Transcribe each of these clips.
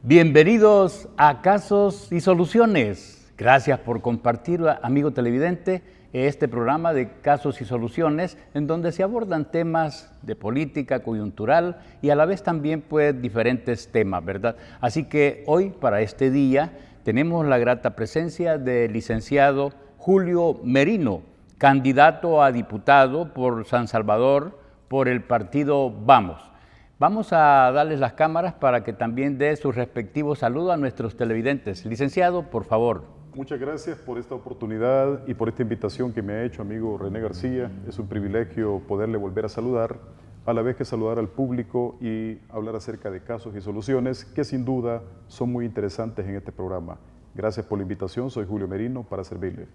Bienvenidos a Casos y Soluciones. Gracias por compartir, amigo televidente, este programa de Casos y Soluciones, en donde se abordan temas de política coyuntural y a la vez también pues diferentes temas, ¿verdad? Así que hoy, para este día, tenemos la grata presencia del licenciado Julio Merino, candidato a diputado por San Salvador por el partido Vamos. Vamos a darles las cámaras para que también dé sus respectivos saludos a nuestros televidentes. Licenciado, por favor. Muchas gracias por esta oportunidad y por esta invitación que me ha hecho amigo René García. Es un privilegio poderle volver a saludar, a la vez que saludar al público y hablar acerca de casos y soluciones que sin duda son muy interesantes en este programa. Gracias por la invitación, soy Julio Merino para servirle.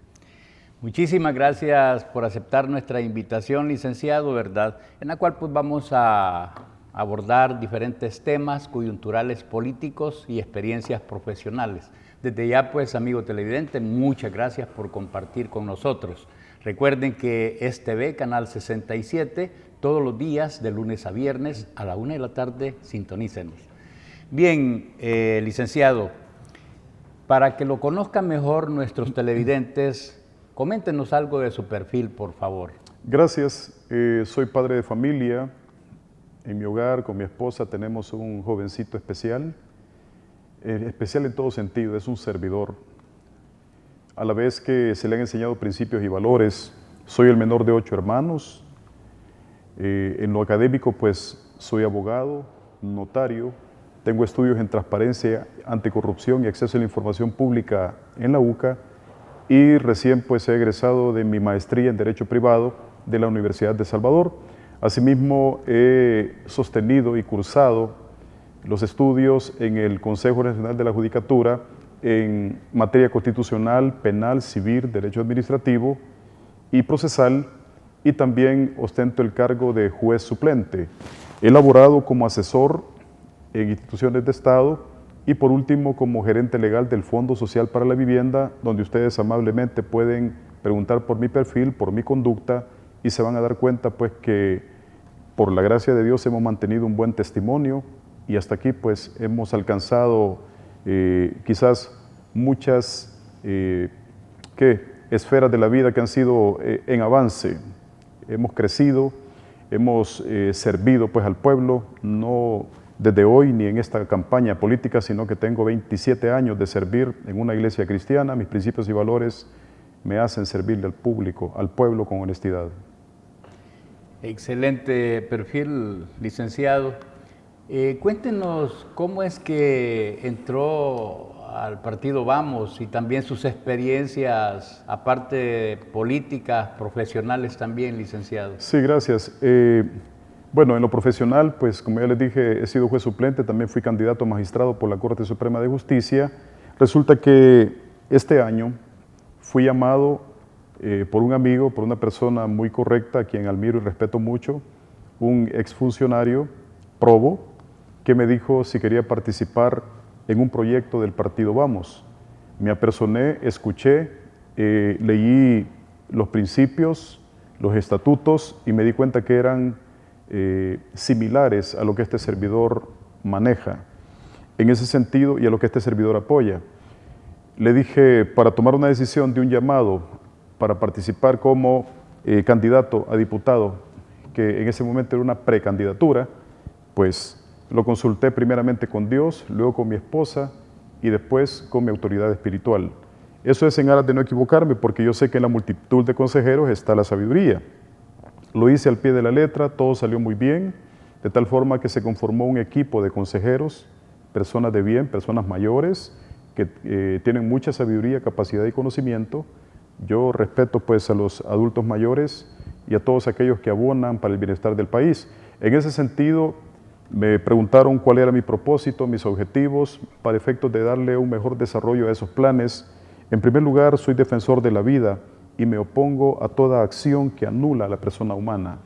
Muchísimas gracias por aceptar nuestra invitación, licenciado, ¿verdad? En la cual pues vamos a abordar diferentes temas coyunturales políticos y experiencias profesionales. Desde ya, pues, amigo televidente, muchas gracias por compartir con nosotros. Recuerden que es TV, Canal 67, todos los días, de lunes a viernes, a la 1 de la tarde, sintonícenos. Bien, licenciado, para que lo conozcan mejor nuestros televidentes, coméntenos algo de su perfil, por favor. Gracias, soy padre de familia. En mi hogar, con mi esposa, tenemos un jovencito especial en todo sentido, es un servidor. A la vez que se le han enseñado principios y valores, soy el menor de 8 hermanos. En lo académico, pues, soy abogado, notario, tengo estudios en transparencia, anticorrupción y acceso a la información pública en la UCA y recién, pues, he egresado de mi maestría en Derecho Privado de la Universidad de Salvador. Asimismo, he sostenido y cursado los estudios en el Consejo Nacional de la Judicatura en materia constitucional, penal, civil, derecho administrativo y procesal, y también ostento el cargo de juez suplente. He laborado como asesor en instituciones de Estado y por último como gerente legal del Fondo Social para la Vivienda, donde ustedes amablemente pueden preguntar por mi perfil, por mi conducta, y se van a dar cuenta pues que por la gracia de Dios hemos mantenido un buen testimonio y hasta aquí pues hemos alcanzado quizás muchas esferas de la vida que han sido en avance. Hemos crecido, hemos servido pues al pueblo, no desde hoy ni en esta campaña política, sino que tengo 27 años de servir en una iglesia cristiana. Mis principios y valores me hacen servirle al público, al pueblo con honestidad. Excelente perfil, licenciado. Cuéntenos cómo es que entró al partido Vamos y también sus experiencias, aparte políticas, profesionales también, licenciado. Sí, gracias. Bueno, en lo profesional, pues como ya les dije, he sido juez suplente, también fui candidato a magistrado por la Corte Suprema de Justicia. Resulta que este año fui llamado por un amigo, por una persona muy correcta, a quien admiro y respeto mucho, un exfuncionario, probo, que me dijo si quería participar en un proyecto del partido Vamos. Me apersoné, escuché, leí los principios, los estatutos y me di cuenta que eran similares a lo que este servidor maneja. En ese sentido, y a lo que este servidor apoya. Le dije, para tomar una decisión de un llamado para participar como candidato a diputado, que en ese momento era una precandidatura, pues lo consulté primeramente con Dios, luego con mi esposa y después con mi autoridad espiritual. Eso es en aras de no equivocarme, porque yo sé que en la multitud de consejeros está la sabiduría. Lo hice al pie de la letra, todo salió muy bien, de tal forma que se conformó un equipo de consejeros, personas de bien, personas mayores, que tienen mucha sabiduría, capacidad y conocimiento. Yo respeto pues a los adultos mayores y a todos aquellos que abonan para el bienestar del país. En ese sentido, me preguntaron cuál era mi propósito, mis objetivos, para efectos de darle un mejor desarrollo a esos planes. En primer lugar, soy defensor de la vida y me opongo a toda acción que anula a la persona humana.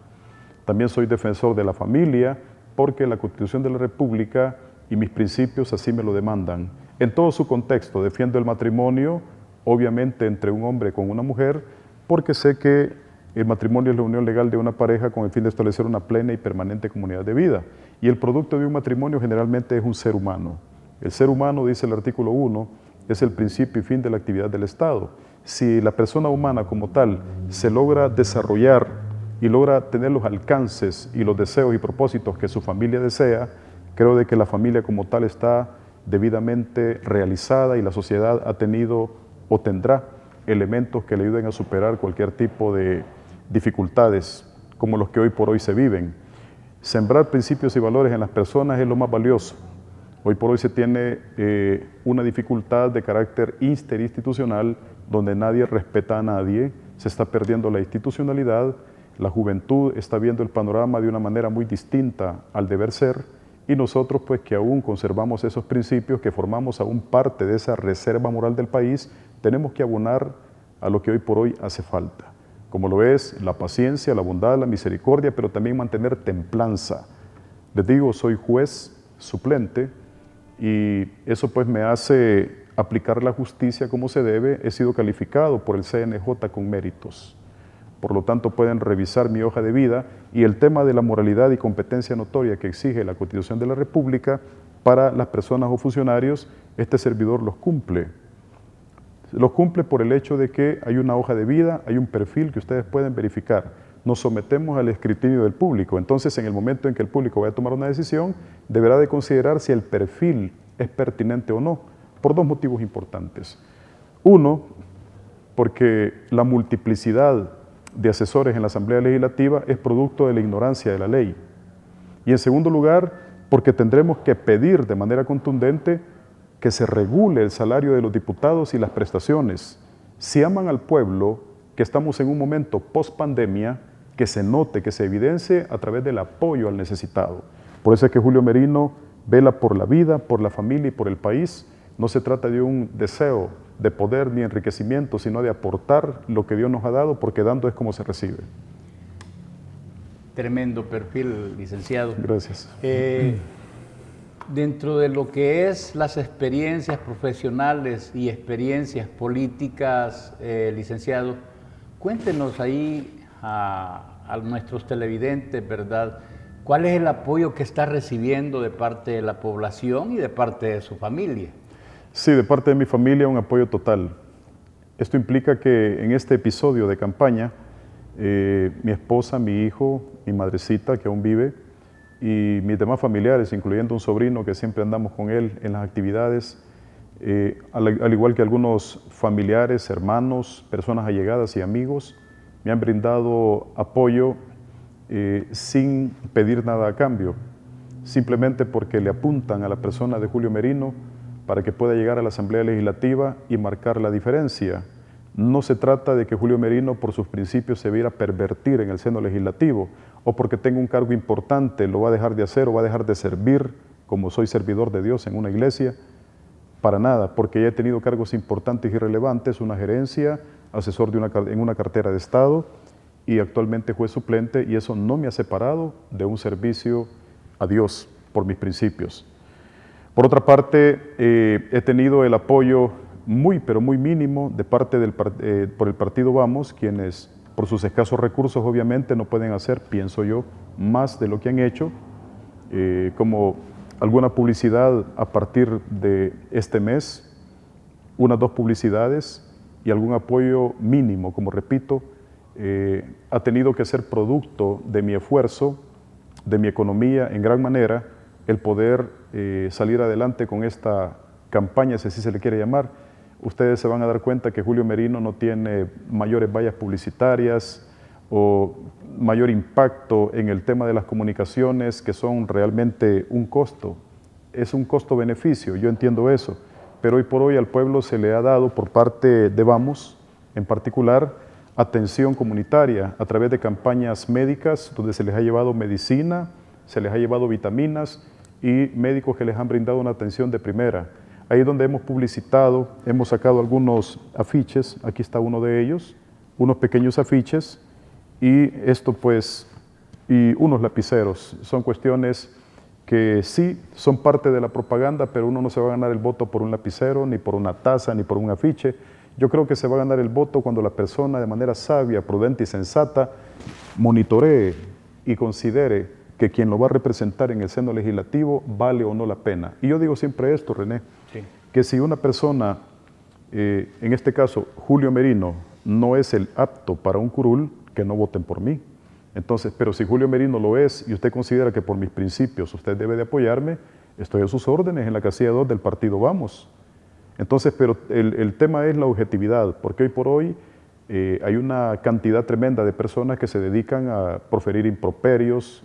También soy defensor de la familia, porque la Constitución de la República y mis principios así me lo demandan. En todo su contexto, defiendo el matrimonio, obviamente entre un hombre con una mujer, porque sé que el matrimonio es la unión legal de una pareja con el fin de establecer una plena y permanente comunidad de vida. Y el producto de un matrimonio generalmente es un ser humano. El ser humano, dice el artículo 1, es el principio y fin de la actividad del Estado. Si la persona humana como tal se logra desarrollar y logra tener los alcances y los deseos y propósitos que su familia desea, creo de que la familia como tal está debidamente realizada y la sociedad ha tenido o tendrá elementos que le ayuden a superar cualquier tipo de dificultades como los que hoy por hoy se viven. Sembrar principios y valores en las personas es lo más valioso. Hoy por hoy se tiene una dificultad de carácter interinstitucional donde nadie respeta a nadie, se está perdiendo la institucionalidad, la juventud está viendo el panorama de una manera muy distinta al deber ser y nosotros pues que aún conservamos esos principios, que formamos aún parte de esa reserva moral del país, tenemos que abonar a lo que hoy por hoy hace falta, como lo es la paciencia, la bondad, la misericordia, pero también mantener templanza. Les digo, soy juez suplente, y eso pues me hace aplicar la justicia como se debe. He sido calificado por el CNJ con méritos. Por lo tanto pueden revisar mi hoja de vida y el tema de la moralidad y competencia notoria que exige la Constitución de la República para las personas o funcionarios, este servidor los cumple. Los cumple por el hecho de que hay una hoja de vida, hay un perfil que ustedes pueden verificar. Nos sometemos al escrutinio del público. Entonces, en el momento en que el público vaya a tomar una decisión, deberá de considerar si el perfil es pertinente o no, por dos motivos importantes. Uno, porque la multiplicidad de asesores en la Asamblea Legislativa es producto de la ignorancia de la ley. Y en segundo lugar, porque tendremos que pedir de manera contundente que se regule el salario de los diputados y las prestaciones. Si aman al pueblo, que estamos en un momento post-pandemia, que se note, que se evidencie a través del apoyo al necesitado. Por eso es que Julio Merino vela por la vida, por la familia y por el país. No se trata de un deseo de poder ni enriquecimiento, sino de aportar lo que Dios nos ha dado, porque dando es como se recibe. Tremendo perfil, licenciado. Gracias. Dentro de lo que es las experiencias profesionales y experiencias políticas, licenciado, cuéntenos ahí a nuestros televidentes, ¿verdad? ¿Cuál es el apoyo que está recibiendo de parte de la población y de parte de su familia? Sí, de parte de mi familia un apoyo total. Esto implica que en este episodio de campaña, mi esposa, mi hijo, mi madrecita que aún vive y mis demás familiares, incluyendo un sobrino que siempre andamos con él en las actividades, al igual que algunos familiares, hermanos, personas allegadas y amigos, me han brindado apoyo sin pedir nada a cambio, simplemente porque le apuntan a la persona de Julio Merino para que pueda llegar a la Asamblea Legislativa y marcar la diferencia. No se trata de que Julio Merino por sus principios se viera pervertir en el seno legislativo o porque tenga un cargo importante lo va a dejar de hacer o va a dejar de servir como soy servidor de Dios en una iglesia. Para nada, porque ya he tenido cargos importantes y relevantes, una gerencia, asesor en una cartera de Estado y actualmente juez suplente, y eso no me ha separado de un servicio a Dios por mis principios. Por otra parte, he tenido el apoyo muy, pero muy mínimo de parte por el partido Vamos, quienes por sus escasos recursos obviamente no pueden hacer, pienso yo, más de lo que han hecho, como alguna publicidad a partir de este mes, unas 2 publicidades y algún apoyo mínimo, como repito, ha tenido que ser producto de mi esfuerzo, de mi economía en gran manera, el poder salir adelante con esta campaña, si así se le quiere llamar. Ustedes se van a dar cuenta que Julio Merino no tiene mayores vallas publicitarias o mayor impacto en el tema de las comunicaciones, que son realmente un costo. Es un costo-beneficio, yo entiendo eso, pero hoy por hoy al pueblo se le ha dado por parte de Vamos, en particular, atención comunitaria a través de campañas médicas donde se les ha llevado medicina, se les ha llevado vitaminas y médicos que les han brindado una atención de primera. Ahí donde hemos publicitado, hemos sacado algunos afiches, aquí está uno de ellos, unos pequeños afiches y esto pues, y unos lapiceros. Son cuestiones que sí son parte de la propaganda, pero uno no se va a ganar el voto por un lapicero, ni por una taza, ni por un afiche. Yo creo que se va a ganar el voto cuando la persona de manera sabia, prudente y sensata monitoree y considere que quien lo va a representar en el seno legislativo vale o no la pena. Y yo digo siempre esto, René, Sí. que si una persona, en este caso Julio Merino, no es el apto para un curul, que no voten por mí. Entonces, pero si Julio Merino lo es y usted considera que por mis principios usted debe de apoyarme, estoy a sus órdenes en la casilla 2 del partido Vamos. Entonces, pero el tema es la objetividad, porque hoy por hoy hay una cantidad tremenda de personas que se dedican a proferir improperios,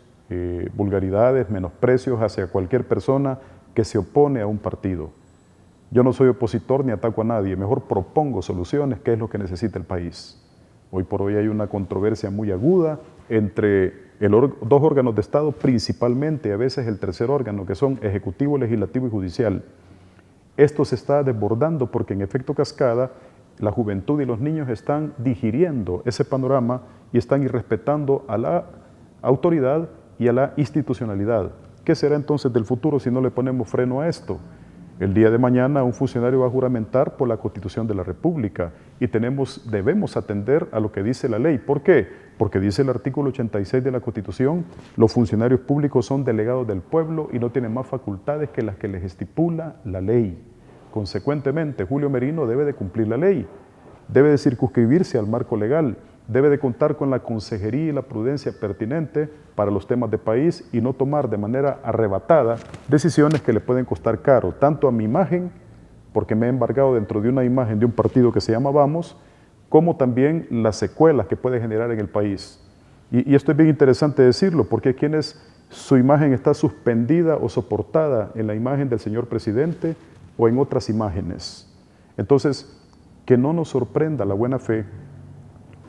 vulgaridades, menosprecios hacia cualquier persona que se opone a un partido. Yo no soy opositor ni ataco a nadie, mejor propongo soluciones, que es lo que necesita el país. Hoy por hoy hay una controversia muy aguda entre dos órganos de Estado, principalmente, y a veces el tercer órgano, que son Ejecutivo, Legislativo y Judicial. Esto se está desbordando porque en efecto cascada la juventud y los niños están digiriendo ese panorama y están irrespetando a la autoridad y a la institucionalidad. ¿Qué será entonces del futuro si no le ponemos freno a esto? El día de mañana un funcionario va a juramentar por la Constitución de la República y debemos atender a lo que dice la ley. ¿Por qué? Porque dice el artículo 86 de la Constitución, los funcionarios públicos son delegados del pueblo y no tienen más facultades que las que les estipula la ley. Consecuentemente, Julio Merino debe de cumplir la ley, debe de circunscribirse al marco legal, debe de contar con la consejería y la prudencia pertinente para los temas de país y no tomar de manera arrebatada decisiones que le pueden costar caro, tanto a mi imagen, porque me he embargado dentro de una imagen de un partido que se llama Vamos, como también las secuelas que puede generar en el país. Y esto es bien interesante decirlo, porque hay quienes su imagen está suspendida o soportada en la imagen del señor presidente o en otras imágenes. Entonces, que no nos sorprenda la buena fe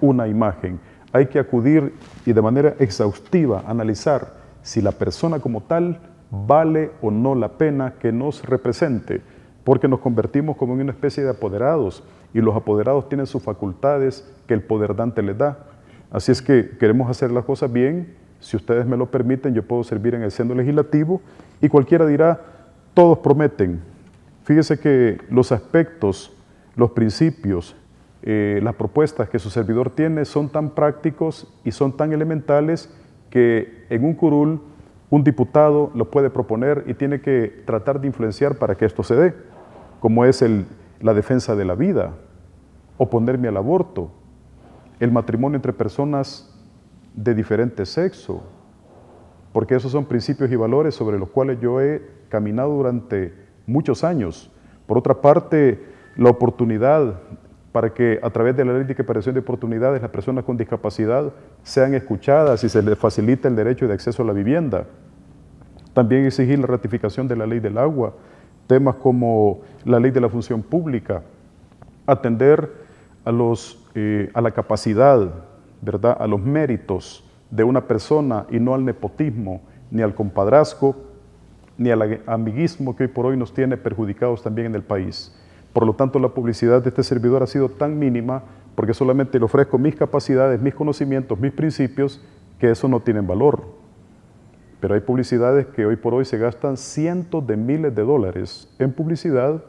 una imagen. Hay que acudir y de manera exhaustiva analizar si la persona como tal vale o no la pena que nos represente, porque nos convertimos como en una especie de apoderados y los apoderados tienen sus facultades que el poder dante les da. Así es que queremos hacer las cosas bien. Si ustedes me lo permiten, yo puedo servir en el seno legislativo y cualquiera dirá, todos prometen. Fíjese que los aspectos, los principios, las propuestas que su servidor tiene son tan prácticos y son tan elementales que en un curul un diputado lo puede proponer y tiene que tratar de influenciar para que esto se dé, como es la defensa de la vida, oponerme al aborto, el matrimonio entre personas de diferente sexo, porque esos son principios y valores sobre los cuales yo he caminado durante muchos años. Por otra parte, la oportunidad para que a través de la ley de equiparación de oportunidades las personas con discapacidad sean escuchadas y se les facilite el derecho de acceso a la vivienda. También exigir la ratificación de la ley del agua, temas como la ley de la función pública, atender a la capacidad, ¿verdad?, a los méritos de una persona y no al nepotismo, ni al compadrazgo, ni al amiguismo que hoy por hoy nos tiene perjudicados también en el país. Por lo tanto, la publicidad de este servidor ha sido tan mínima porque solamente le ofrezco mis capacidades, mis conocimientos, mis principios, que eso no tienen valor. Pero hay publicidades que hoy por hoy se gastan cientos de miles de dólares en publicidad.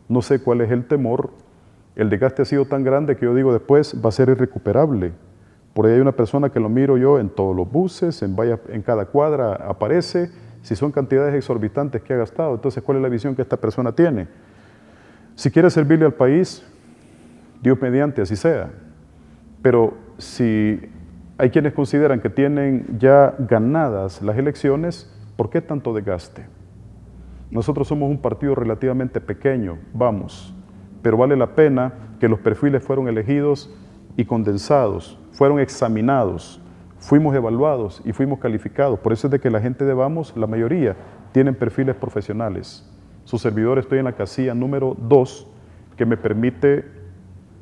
No sé cuál es el temor. El desgaste ha sido tan grande que yo digo después va a ser irrecuperable. Por ahí hay una persona que lo miro yo en todos los buses, en cada cuadra aparece. Si son cantidades exorbitantes que ha gastado, entonces ¿cuál es la visión que esta persona tiene? Si quiere servirle al país, Dios mediante, así sea. Pero si hay quienes consideran que tienen ya ganadas las elecciones, ¿por qué tanto desgaste? Nosotros somos un partido relativamente pequeño, Vamos, pero vale la pena que los perfiles fueron elegidos y condensados, fueron examinados, fuimos evaluados y fuimos calificados. Por eso es de que la gente de Vamos, la mayoría, tienen perfiles profesionales. Su servidor estoy en la casilla número 2, que me permite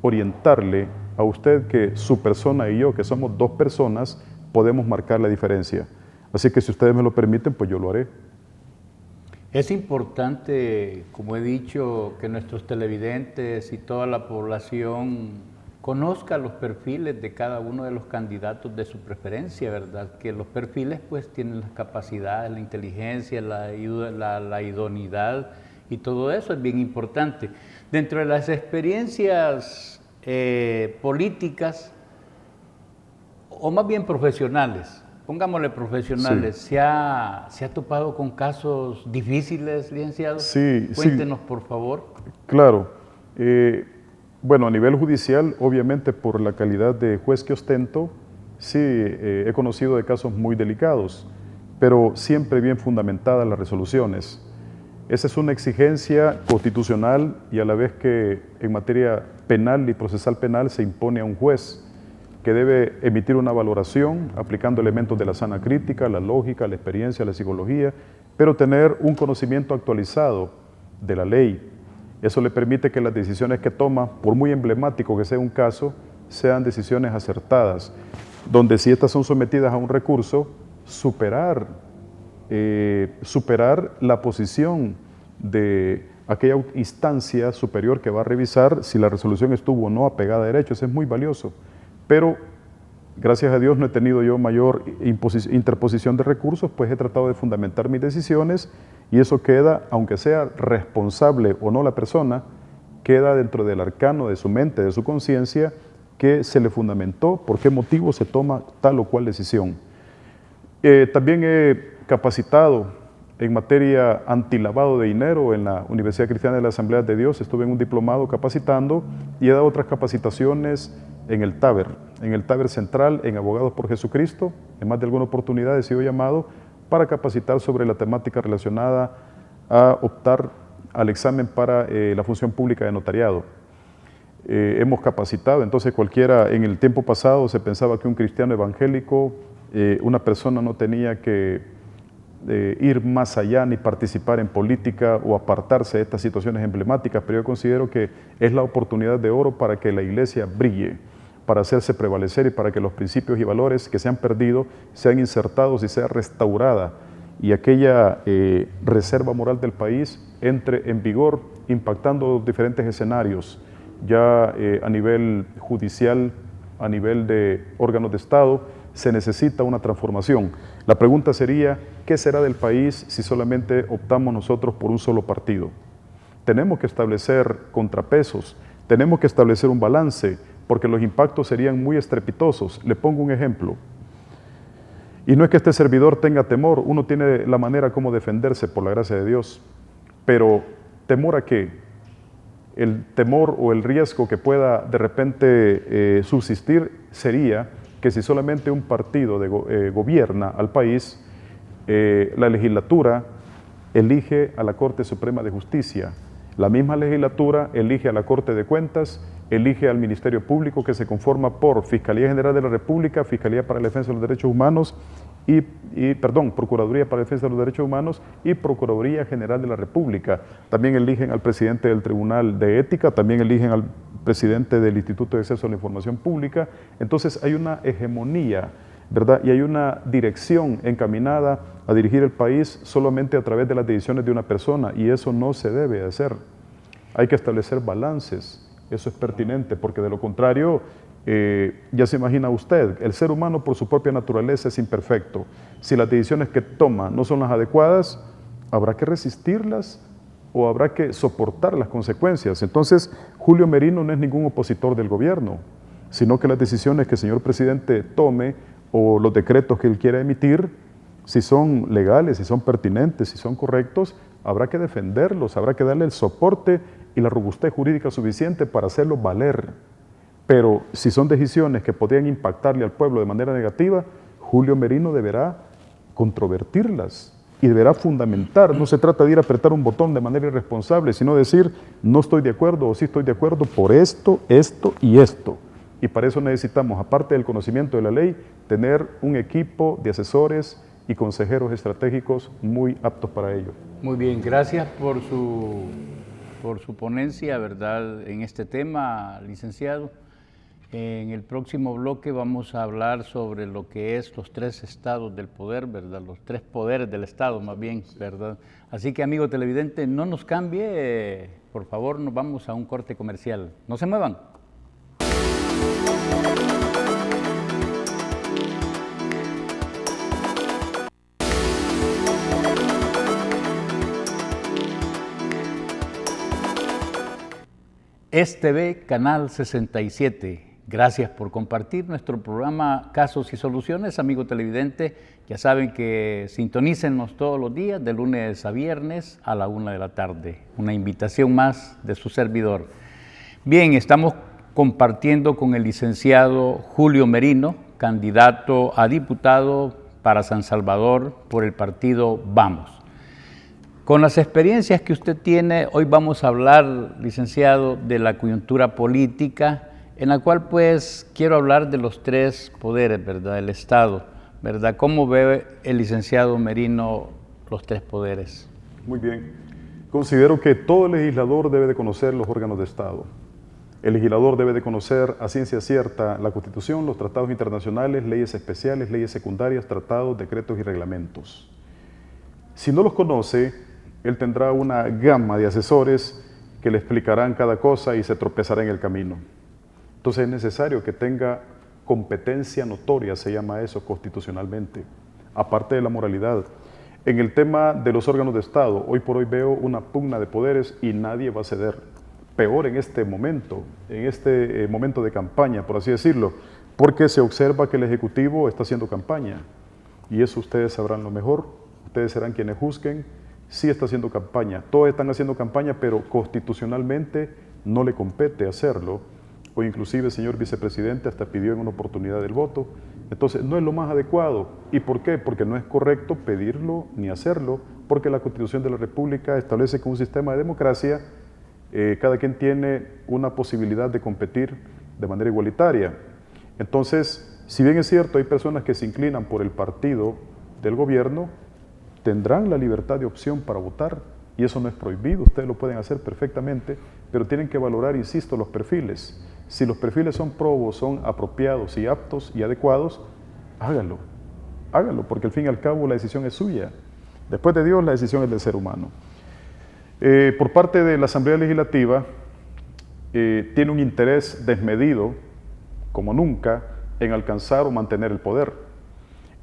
orientarle a usted que su persona y yo, que somos dos personas, podemos marcar la diferencia. Así que si ustedes me lo permiten, pues yo lo haré. Es importante, como he dicho, que nuestros televidentes y toda la población conozca los perfiles de cada uno de los candidatos de su preferencia, ¿verdad? Que los perfiles pues tienen las capacidades, la inteligencia, la idoneidad y todo eso es bien importante. Dentro de las experiencias políticas, o más bien profesionales, Pongámosle profesionales, Sí. ¿se ha topado con casos difíciles, licenciado? Sí, Cuéntenos, por favor. claro. Bueno, a nivel judicial, obviamente por la calidad de juez que ostento, sí, he conocido de casos muy delicados, pero siempre bien fundamentadas las resoluciones. Esa es una exigencia constitucional y a la vez que en materia penal y procesal penal se impone a un juez que debe emitir una valoración aplicando elementos de la sana crítica, la lógica, la experiencia, la psicología, pero tener un conocimiento actualizado de la ley. Eso le permite que las decisiones que toma, por muy emblemático que sea un caso, sean decisiones acertadas, donde si estas son sometidas a un recurso, superar la posición de aquella instancia superior que va a revisar si la resolución estuvo o no apegada a derecho. Eso es muy valioso. Pero, gracias a Dios, no he tenido yo mayor interposición de recursos, pues he tratado de fundamentar mis decisiones y eso queda, aunque sea responsable o no la persona, queda dentro del arcano de su mente, de su conciencia, que se le fundamentó, por qué motivo se toma tal o cual decisión. También he capacitado en materia antilavado de dinero en la Universidad Cristiana de la Asamblea de Dios, estuve en un diplomado capacitando y he dado otras capacitaciones en el TABER Central, en Abogados por Jesucristo. En más de alguna oportunidad he sido llamado para capacitar sobre la temática relacionada a optar al examen para la función pública de notariado. Hemos capacitado, entonces cualquiera, en el tiempo pasado se pensaba que un cristiano evangélico, una persona no tenía que ir más allá ni participar en política o apartarse de estas situaciones emblemáticas, pero yo considero que es la oportunidad de oro para que la iglesia brille, para hacerse prevalecer y para que los principios y valores que se han perdido sean insertados y sea restaurada y aquella reserva moral del país entre en vigor, impactando los diferentes escenarios, ya a nivel judicial, a nivel de órganos de Estado, se necesita una transformación. La pregunta sería, ¿qué será del país si solamente optamos nosotros por un solo partido? Tenemos que establecer contrapesos, tenemos que establecer un balance, porque los impactos serían muy estrepitosos. Le pongo un ejemplo. Y no es que este servidor tenga temor, uno tiene la manera como defenderse por la gracia de Dios, pero ¿temor a qué? El temor o el riesgo que pueda de repente subsistir sería que si solamente un partido gobierna al país, la legislatura elige a la Corte Suprema de Justicia. La misma legislatura elige a la Corte de Cuentas, elige al Ministerio Público que se conforma por Fiscalía General de la República, Fiscalía para la Defensa de los Derechos Humanos Procuraduría para la Defensa de los Derechos Humanos y Procuraduría General de la República. También eligen al presidente del Tribunal de Ética, también eligen al presidente del Instituto de Acceso a la Información Pública. Entonces hay una hegemonía, ¿verdad? Y hay una dirección encaminada a dirigir el país solamente a través de las decisiones de una persona y eso no se debe hacer. Hay que establecer balances, eso es pertinente, porque de lo contrario, ya se imagina usted, el ser humano por su propia naturaleza es imperfecto. Si las decisiones que toma no son las adecuadas, habrá que resistirlas o habrá que soportar las consecuencias. Entonces, Julio Merino no es ningún opositor del gobierno, sino que las decisiones que el señor presidente tome o los decretos que él quiera emitir, si son legales, si son pertinentes, si son correctos, habrá que defenderlos, habrá que darle el soporte y la robustez jurídica suficiente para hacerlos valer. Pero si son decisiones que podrían impactarle al pueblo de manera negativa, Julio Merino deberá controvertirlas y deberá fundamentar. No se trata de ir a apretar un botón de manera irresponsable, sino decir, no estoy de acuerdo o sí estoy de acuerdo por esto, esto y esto. Y para eso necesitamos, aparte del conocimiento de la ley, tener un equipo de asesores y consejeros estratégicos muy aptos para ello. Muy bien, gracias por su ponencia, ¿verdad?, en este tema, licenciado. En el próximo bloque vamos a hablar sobre lo que es los tres estados del poder, ¿verdad? Los tres poderes del Estado, más bien, ¿verdad? Así que, amigo televidente, no nos cambie, por favor, nos vamos a un corte comercial. No se muevan. TV Canal 67. Gracias por compartir nuestro programa Casos y Soluciones, amigo televidente. Ya saben que sintonícennos todos los días, de lunes a viernes a la 1 de la tarde. Una invitación más de su servidor. Bien, estamos compartiendo con el licenciado Julio Merino, candidato a diputado para San Salvador por el partido Vamos. Con las experiencias que usted tiene, hoy vamos a hablar, licenciado, de la coyuntura política, en la cual pues quiero hablar de los tres poderes, ¿verdad?, del Estado, ¿verdad? ¿Cómo ve el licenciado Merino los tres poderes? Muy bien. Considero que todo legislador debe de conocer los órganos de Estado. El legislador debe de conocer a ciencia cierta la Constitución, los tratados internacionales, leyes especiales, leyes secundarias, tratados, decretos y reglamentos. Si no los conoce, él tendrá una gama de asesores que le explicarán cada cosa y se tropezará en el camino. Entonces es necesario que tenga competencia notoria, se llama eso constitucionalmente, aparte de la moralidad. En el tema de los órganos de Estado, hoy por hoy veo una pugna de poderes y nadie va a ceder. Peor en este momento de campaña, por así decirlo, porque se observa que el Ejecutivo está haciendo campaña. Y eso ustedes sabrán lo mejor, ustedes serán quienes juzguen. Sí está haciendo campaña, todos están haciendo campaña, pero constitucionalmente no le compete hacerlo. O inclusive el señor vicepresidente hasta pidió en una oportunidad el voto. Entonces no es lo más adecuado. ¿Y por qué? Porque no es correcto pedirlo ni hacerlo, porque la Constitución de la República establece que un sistema de democracia, cada quien tiene una posibilidad de competir de manera igualitaria. Entonces, si bien es cierto, hay personas que se inclinan por el partido del gobierno, tendrán la libertad de opción para votar, y eso no es prohibido, ustedes lo pueden hacer perfectamente, pero tienen que valorar, insisto, los perfiles. Si los perfiles son probos, son apropiados y aptos y adecuados, hágalo, porque al fin y al cabo la decisión es suya. Después de Dios, la decisión es del ser humano. Por parte de la Asamblea Legislativa, tiene un interés desmedido, como nunca, en alcanzar o mantener el poder.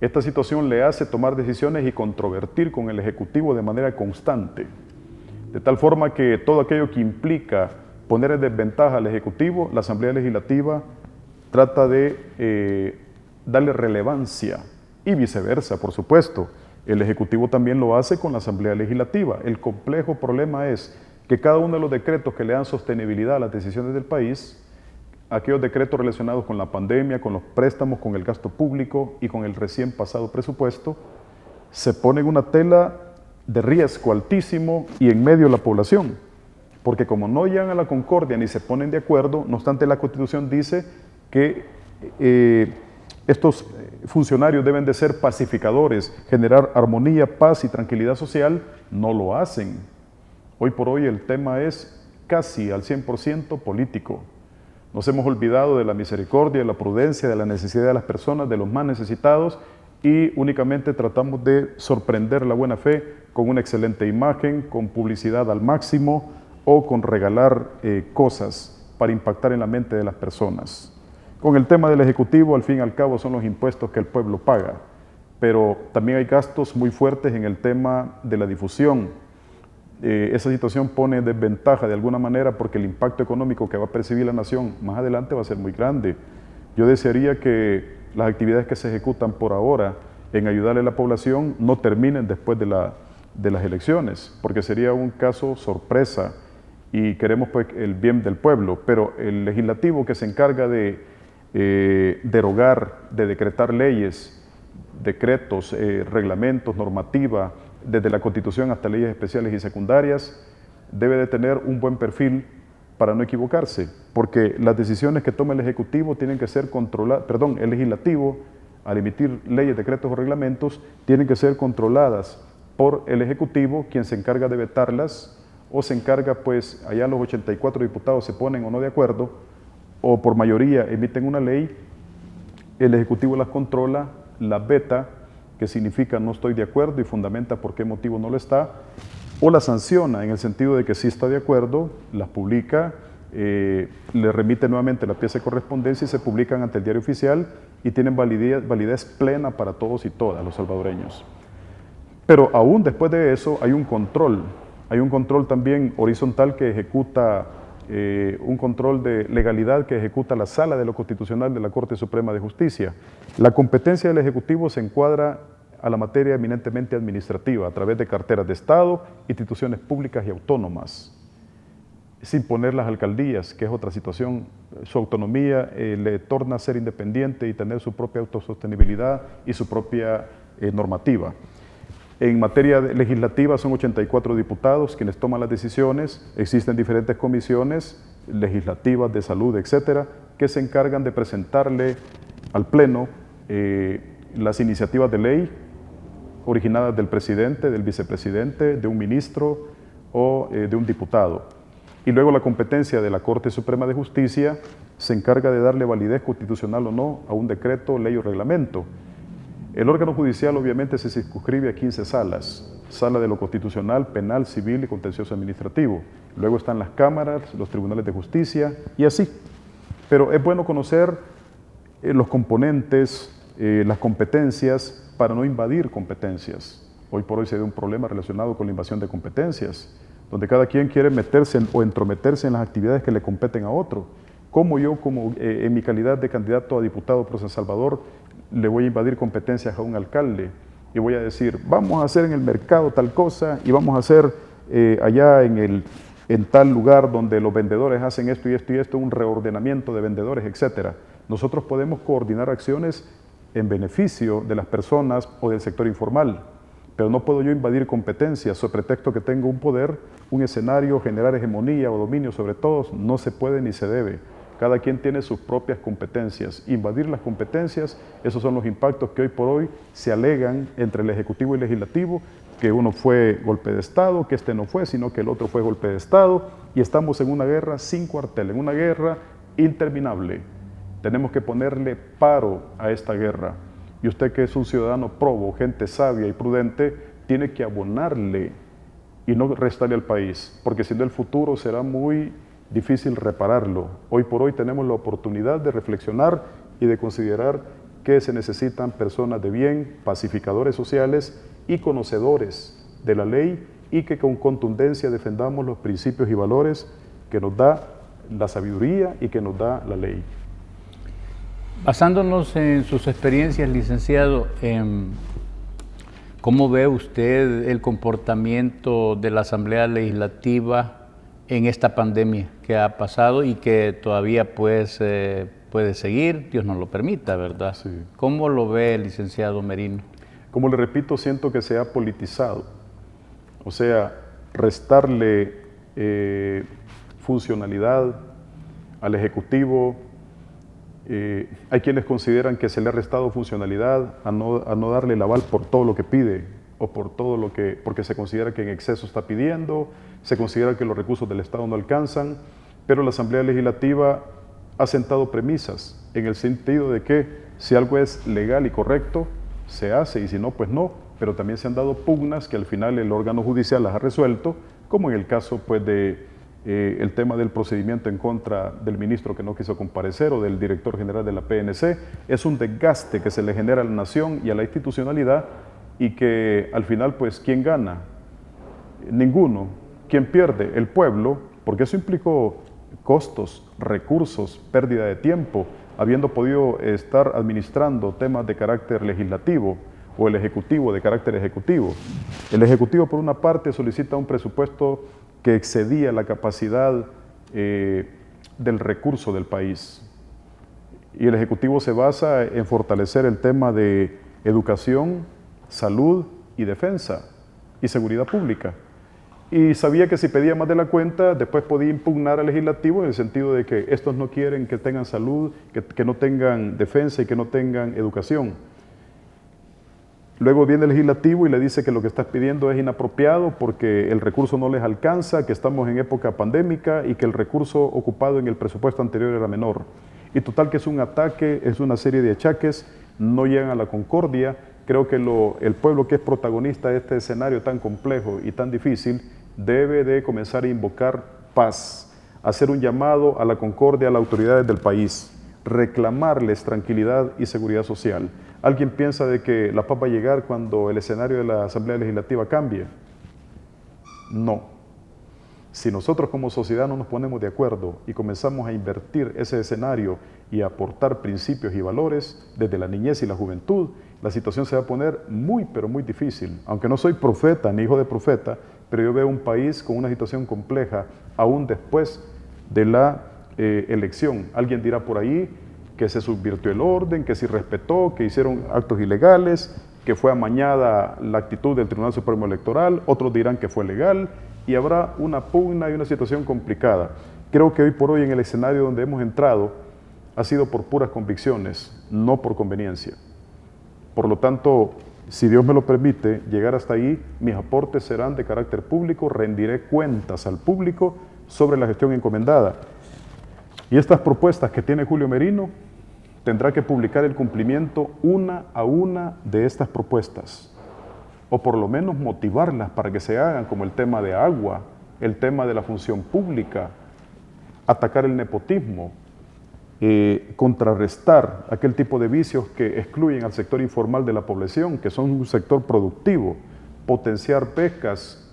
Esta situación le hace tomar decisiones y controvertir con el Ejecutivo de manera constante, de tal forma que todo aquello que implica poner en desventaja al Ejecutivo, la Asamblea Legislativa trata de darle relevancia, y viceversa, por supuesto. El Ejecutivo también lo hace con la Asamblea Legislativa. El complejo problema es que cada uno de los decretos que le dan sostenibilidad a las decisiones del país, aquellos decretos relacionados con la pandemia, con los préstamos, con el gasto público y con el recién pasado presupuesto, se ponen una tela de riesgo altísimo y en medio de la población. Porque como no llegan a la concordia ni se ponen de acuerdo, no obstante la Constitución dice que estos funcionarios deben de ser pacificadores, generar armonía, paz y tranquilidad social, no lo hacen. Hoy por hoy el tema es casi al 100% político. Nos hemos olvidado de la misericordia, de la prudencia, de la necesidad de las personas, de los más necesitados, y únicamente tratamos de sorprender la buena fe con una excelente imagen, con publicidad al máximo o con regalar cosas para impactar en la mente de las personas. Con el tema del Ejecutivo, al fin y al cabo, son los impuestos que el pueblo paga, pero también hay gastos muy fuertes en el tema de la difusión. Esa situación pone en desventaja de alguna manera porque el impacto económico que va a percibir la nación más adelante va a ser muy grande. Yo desearía que las actividades que se ejecutan por ahora en ayudarle a la población no terminen después de las elecciones, porque sería un caso sorpresa y queremos pues el bien del pueblo, pero el legislativo que se encarga de derogar, de decretar leyes, decretos, reglamentos, normativa, desde la Constitución hasta leyes especiales y secundarias, debe de tener un buen perfil para no equivocarse, porque las decisiones que toma el Ejecutivo tienen que ser controladas, el Legislativo, al emitir leyes, decretos o reglamentos, tienen que ser controladas por el Ejecutivo, quien se encarga de vetarlas, o se encarga, pues, allá los 84 diputados se ponen o no de acuerdo, o por mayoría emiten una ley, el Ejecutivo las controla, las veta, que significa no estoy de acuerdo y fundamenta por qué motivo no lo está, o la sanciona en el sentido de que sí está de acuerdo, las publica, le remite nuevamente la pieza de correspondencia y se publican ante el diario oficial y tienen validez plena para todos y todas los salvadoreños. Pero aún después de eso hay un control también horizontal que ejecuta un control de legalidad que ejecuta la Sala de lo Constitucional de la Corte Suprema de Justicia. La competencia del Ejecutivo se encuadra a la materia eminentemente administrativa, a través de carteras de Estado, instituciones públicas y autónomas, sin poner las alcaldías, que es otra situación. Su autonomía le torna a ser independiente y tener su propia autosostenibilidad y su propia normativa. En materia legislativa son 84 diputados quienes toman las decisiones. Existen diferentes comisiones legislativas, de salud, etcétera, que se encargan de presentarle al Pleno las iniciativas de ley originadas del presidente, del vicepresidente, de un ministro o de un diputado. Y luego la competencia de la Corte Suprema de Justicia se encarga de darle validez constitucional o no a un decreto, ley o reglamento. El órgano judicial obviamente se circunscribe a 15 salas, sala de lo constitucional, penal, civil y contencioso administrativo. Luego están las cámaras, los tribunales de justicia y así. Pero es bueno conocer los componentes, las competencias para no invadir competencias. Hoy por hoy se ve un problema relacionado con la invasión de competencias, donde cada quien quiere meterse o entrometerse en las actividades que le competen a otro. ¿Cómo yo, en mi calidad de candidato a diputado por San Salvador, le voy a invadir competencias a un alcalde y voy a decir, vamos a hacer en el mercado tal cosa y vamos a hacer allá en tal lugar donde los vendedores hacen esto y esto y esto, un reordenamiento de vendedores, etcétera? Nosotros podemos coordinar acciones en beneficio de las personas o del sector informal, pero no puedo yo invadir competencias sobre pretexto que tengo un poder, un escenario, generar hegemonía o dominio sobre todos. No se puede ni se debe. Cada quien tiene sus propias competencias. Invadir las competencias, esos son los impactos que hoy por hoy se alegan entre el Ejecutivo y el Legislativo, que uno fue golpe de Estado, que este no fue, sino que el otro fue golpe de Estado, y estamos en una guerra sin cuartel, en una guerra interminable. Tenemos que ponerle paro a esta guerra. Y usted, que es un ciudadano probo, gente sabia y prudente, tiene que abonarle y no restarle al país, porque si no el futuro será muy difícil repararlo. Hoy por hoy tenemos la oportunidad de reflexionar y de considerar que se necesitan personas de bien, pacificadores sociales y conocedores de la ley, y que con contundencia defendamos los principios y valores que nos da la sabiduría y que nos da la ley. Basándonos en sus experiencias, licenciado, ¿cómo ve usted el comportamiento de la Asamblea Legislativa en esta pandemia que ha pasado y que todavía pues, puede seguir, Dios nos lo permita, ¿verdad? Sí. ¿Cómo lo ve el licenciado Merino? Como le repito, siento que se ha politizado. O sea, restarle funcionalidad al Ejecutivo. Hay quienes consideran que se le ha restado funcionalidad a no darle el aval por todo lo que pide o por todo lo que, porque se considera que en exceso está pidiendo, se considera que los recursos del Estado no alcanzan, pero la Asamblea Legislativa ha sentado premisas en el sentido de que si algo es legal y correcto, se hace, y si no, pues no, pero también se han dado pugnas que al final el órgano judicial las ha resuelto, como en el caso pues el tema del procedimiento en contra del ministro que no quiso comparecer o del director general de la PNC. Es un desgaste que se le genera a la nación y a la institucionalidad, y que al final pues ¿quién gana? Ninguno. ¿Quién pierde? El pueblo, porque eso implicó costos, recursos, pérdida de tiempo, habiendo podido estar administrando temas de carácter legislativo, o el Ejecutivo de carácter ejecutivo. El Ejecutivo, por una parte, solicita un presupuesto que excedía la capacidad del recurso del país. Y el Ejecutivo se basa en fortalecer el tema de educación, salud y defensa y seguridad pública. Y sabía que si pedía más de la cuenta, después podía impugnar al legislativo en el sentido de que estos no quieren que tengan salud, que no tengan defensa y que no tengan educación. Luego viene el legislativo y le dice que lo que estás pidiendo es inapropiado porque el recurso no les alcanza, que estamos en época pandémica y que el recurso ocupado en el presupuesto anterior era menor. Y total que es un ataque, es una serie de achaques, no llegan a la concordia. Creo que el pueblo, que es protagonista de este escenario tan complejo y tan difícil, debe de comenzar a invocar paz, hacer un llamado a la concordia a las autoridades del país, reclamarles tranquilidad y seguridad social. ¿Alguien piensa de que la paz va a llegar cuando el escenario de la Asamblea Legislativa cambie? No. Si nosotros como sociedad no nos ponemos de acuerdo y comenzamos a invertir ese escenario y a aportar principios y valores desde la niñez y la juventud, la situación se va a poner muy, pero muy difícil. Aunque no soy profeta ni hijo de profeta, pero yo veo un país con una situación compleja aún después de la elección. Alguien dirá por ahí que se subvirtió el orden, que se irrespetó, que hicieron actos ilegales, que fue amañada la actitud del Tribunal Supremo Electoral, otros dirán que fue legal, y habrá una pugna y una situación complicada. Creo que hoy por hoy en el escenario donde hemos entrado ha sido por puras convicciones, no por conveniencia. Por lo tanto, si Dios me lo permite, llegar hasta ahí, mis aportes serán de carácter público, rendiré cuentas al público sobre la gestión encomendada. Y estas propuestas que tiene Julio Merino, tendrá que publicar el cumplimiento una a una de estas propuestas, o por lo menos motivarlas para que se hagan, como el tema de agua, el tema de la función pública, atacar el nepotismo, contrarrestar aquel tipo de vicios que excluyen al sector informal de la población, que son un sector productivo, potenciar becas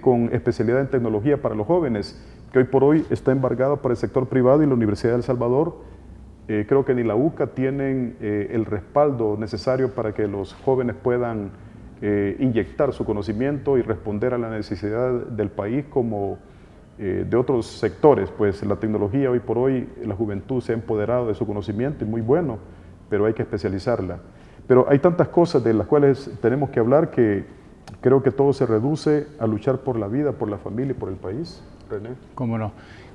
con especialidad en tecnología para los jóvenes, que hoy por hoy está embargada por el sector privado, y la Universidad de El Salvador, creo que ni la UCA tienen el respaldo necesario para que los jóvenes puedan inyectar su conocimiento y responder a la necesidad del país como de otros sectores. Pues la tecnología hoy por hoy, la juventud se ha empoderado de su conocimiento, y muy bueno, pero hay que especializarla. Pero hay tantas cosas de las cuales tenemos que hablar que creo que todo se reduce a luchar por la vida, por la familia y por el país. René. ¿Cómo no?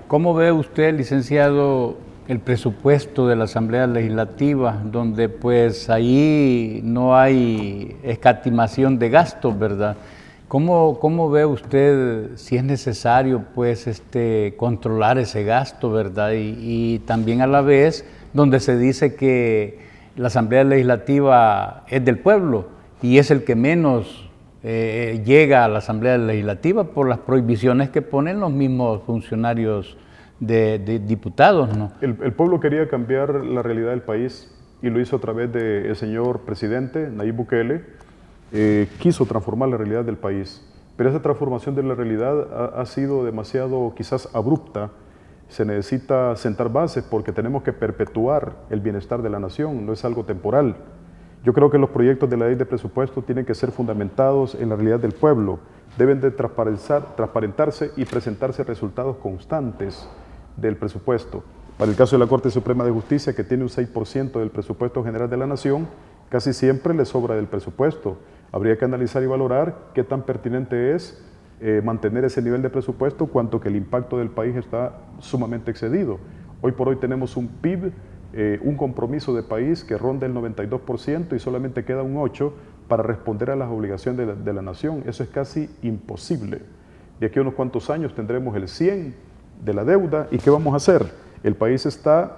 ¿Cómo ve usted, licenciado, el presupuesto de la Asamblea Legislativa, donde pues ahí no hay escatimación de gastos, ¿verdad? ¿Cómo ve usted si es necesario pues controlar ese gasto, ¿verdad? Y también a la vez donde se dice que la Asamblea Legislativa es del pueblo y es el que menos llega a la Asamblea Legislativa por las prohibiciones que ponen los mismos funcionarios de diputados, ¿no? El pueblo quería cambiar la realidad del país y lo hizo a través del señor presidente Nayib Bukele. Quiso transformar la realidad del país, pero esa transformación de la realidad ha sido demasiado quizás abrupta. Se necesita sentar bases porque tenemos que perpetuar el bienestar de la nación, no es algo temporal. Yo creo que los proyectos de la ley de presupuesto tienen que ser fundamentados en la realidad del pueblo, deben de transparentarse y presentarse resultados constantes del presupuesto. Para el caso de la Corte Suprema de Justicia, que tiene un 6% del presupuesto general de la nación, casi siempre le sobra del presupuesto. Habría que analizar y valorar qué tan pertinente es mantener ese nivel de presupuesto, cuanto que el impacto del país está sumamente excedido. Hoy por hoy tenemos un PIB, un compromiso de país que ronda el 92% y solamente queda un 8% para responder a las obligaciones de la nación. Eso es casi imposible. De aquí a unos cuantos años tendremos el 100% de la deuda. ¿Y qué vamos a hacer? El país está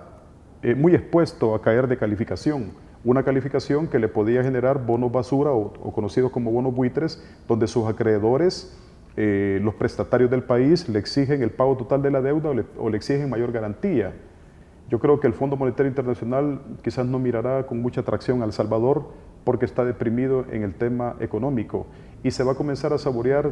muy expuesto a caer de calificación. Una calificación que le podía generar bonos basura o conocidos como bonos buitres, donde sus acreedores, los prestatarios del país, le exigen el pago total de la deuda o le exigen mayor garantía. Yo creo que el Fondo Monetario Internacional quizás no mirará con mucha atracción a El Salvador porque está deprimido en el tema económico y se va a comenzar a saborear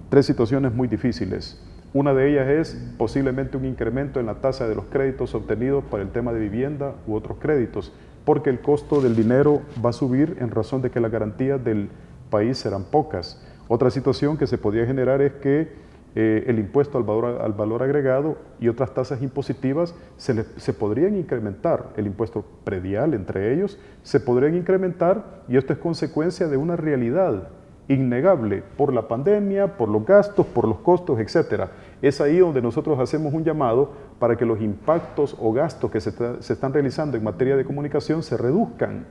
tres situaciones muy difíciles. Una de ellas es posiblemente un incremento en la tasa de los créditos obtenidos para el tema de vivienda u otros créditos, porque el costo del dinero va a subir en razón de que las garantías del país serán pocas. Otra situación que se podría generar es que el impuesto al valor agregado y otras tasas impositivas se podrían incrementar, el impuesto predial entre ellos, se podrían incrementar, y esto es consecuencia de una realidad innegable por la pandemia, por los gastos, por los costos, etc. Es ahí donde nosotros hacemos un llamado para que los impactos o gastos que se están realizando en materia de comunicación se reduzcan.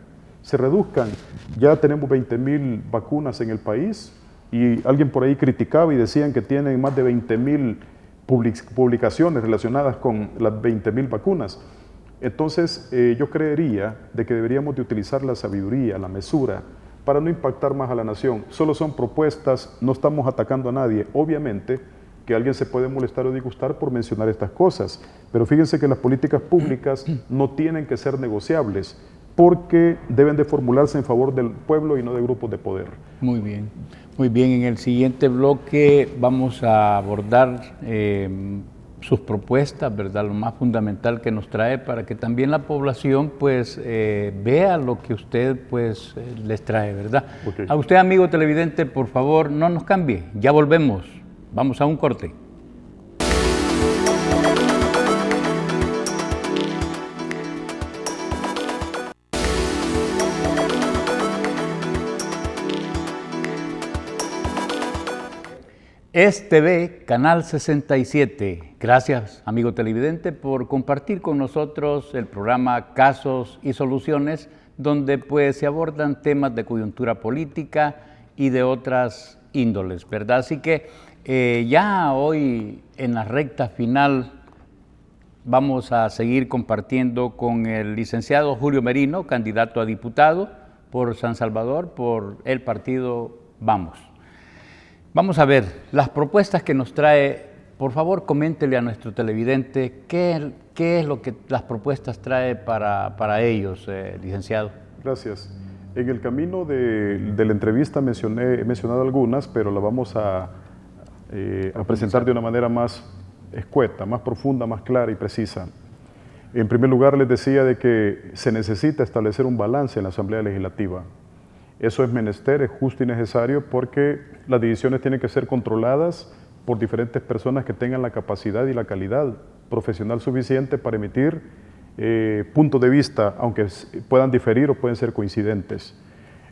Ya tenemos 20.000 vacunas en el país, y alguien por ahí criticaba y decían que tienen más de 20.000 publicaciones relacionadas con las 20.000 vacunas. Entonces yo creería de que deberíamos de utilizar la sabiduría, la mesura, para no impactar más a la nación. Solo son propuestas, no estamos atacando a nadie. Obviamente que alguien se puede molestar o disgustar por mencionar estas cosas, pero fíjense que las políticas públicas no tienen que ser negociables. porque deben de formularse en favor del pueblo y no de grupos de poder. Muy bien, muy bien. En el siguiente bloque vamos a abordar sus propuestas, ¿verdad? Lo más fundamental que nos trae para que también la población pues vea lo que usted pues les trae, ¿verdad? Okay. A usted, amigo televidente, por favor, no nos cambie. Ya volvemos. Vamos a un corte. Es TV, Canal 67. Gracias, amigo televidente, por compartir con nosotros el programa Casos y Soluciones, donde pues se abordan temas de coyuntura política y de otras índoles, ¿verdad? Así que ya hoy en la recta final vamos a seguir compartiendo con el licenciado Julio Merino, candidato a diputado por San Salvador, por el partido Vamos. Vamos a ver las propuestas que nos trae. Por favor, coméntele a nuestro televidente qué es lo que las propuestas trae para ellos, licenciado. Gracias. En el camino de la entrevista he mencionado algunas, pero la vamos a presentar de una manera más escueta, más profunda, más clara y precisa. En primer lugar, les decía de que se necesita establecer un balance en la Asamblea Legislativa. Eso es menester, es justo y necesario porque las decisiones tienen que ser controladas por diferentes personas que tengan la capacidad y la calidad profesional suficiente para emitir puntos de vista, aunque puedan diferir o pueden ser coincidentes.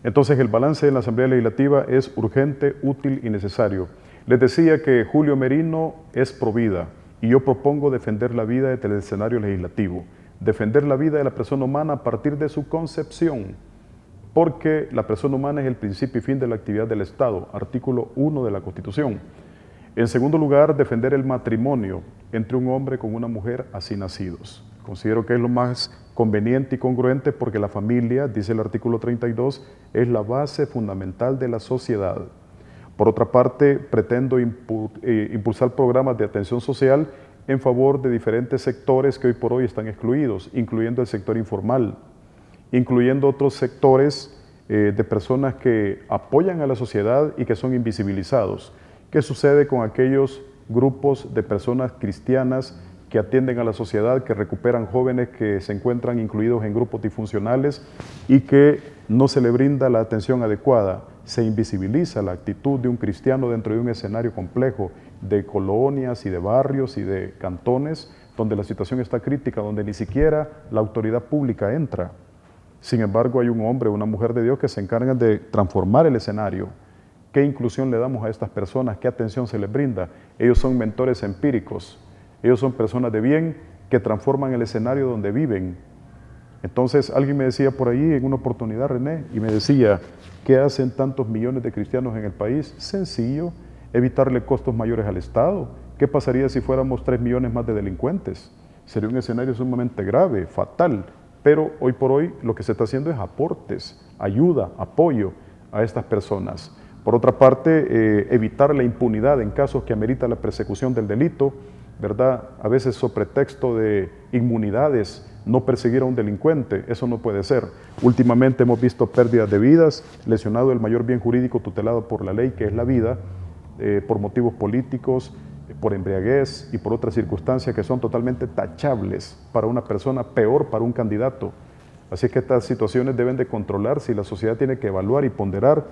Entonces el balance en la Asamblea Legislativa es urgente, útil y necesario. Les decía que Julio Merino es pro vida y yo propongo defender la vida desde el escenario legislativo, defender la vida de la persona humana a partir de su concepción, porque la persona humana es el principio y fin de la actividad del Estado, artículo 1 de la Constitución. En segundo lugar, defender el matrimonio entre un hombre con una mujer así nacidos. Considero que es lo más conveniente y congruente porque la familia, dice el artículo 32, es la base fundamental de la sociedad. Por otra parte, pretendo impulsar programas de atención social en favor de diferentes sectores que hoy por hoy están excluidos, incluyendo el sector informal, incluyendo otros sectores de personas que apoyan a la sociedad y que son invisibilizados. ¿Qué sucede con aquellos grupos de personas cristianas que atienden a la sociedad, que recuperan jóvenes que se encuentran incluidos en grupos disfuncionales y que no se le brinda la atención adecuada? Se invisibiliza la actitud de un cristiano dentro de un escenario complejo de colonias y de barrios y de cantones donde la situación está crítica, donde ni siquiera la autoridad pública entra. Sin embargo, hay un hombre o una mujer de Dios que se encargan de transformar el escenario. ¿Qué inclusión le damos a estas personas? ¿Qué atención se les brinda? Ellos son mentores empíricos. Ellos son personas de bien que transforman el escenario donde viven. Entonces, alguien me decía por ahí en una oportunidad, René, y me decía, ¿qué hacen tantos millones de cristianos en el país? Sencillo, evitarle costos mayores al Estado. ¿Qué pasaría si fuéramos 3 millones más de delincuentes? Sería un escenario sumamente grave, fatal. Pero hoy por hoy lo que se está haciendo es aportes, ayuda, apoyo a estas personas. Por otra parte, evitar la impunidad en casos que amerita la persecución del delito, ¿verdad? A veces sobre pretexto de inmunidades, no perseguir a un delincuente, eso no puede ser. Últimamente hemos visto pérdidas de vidas, lesionado el mayor bien jurídico tutelado por la ley, que es la vida, por motivos políticos, por embriaguez y por otras circunstancias que son totalmente tachables para una persona, peor para un candidato. Así que estas situaciones deben de controlarse y la sociedad tiene que evaluar y ponderar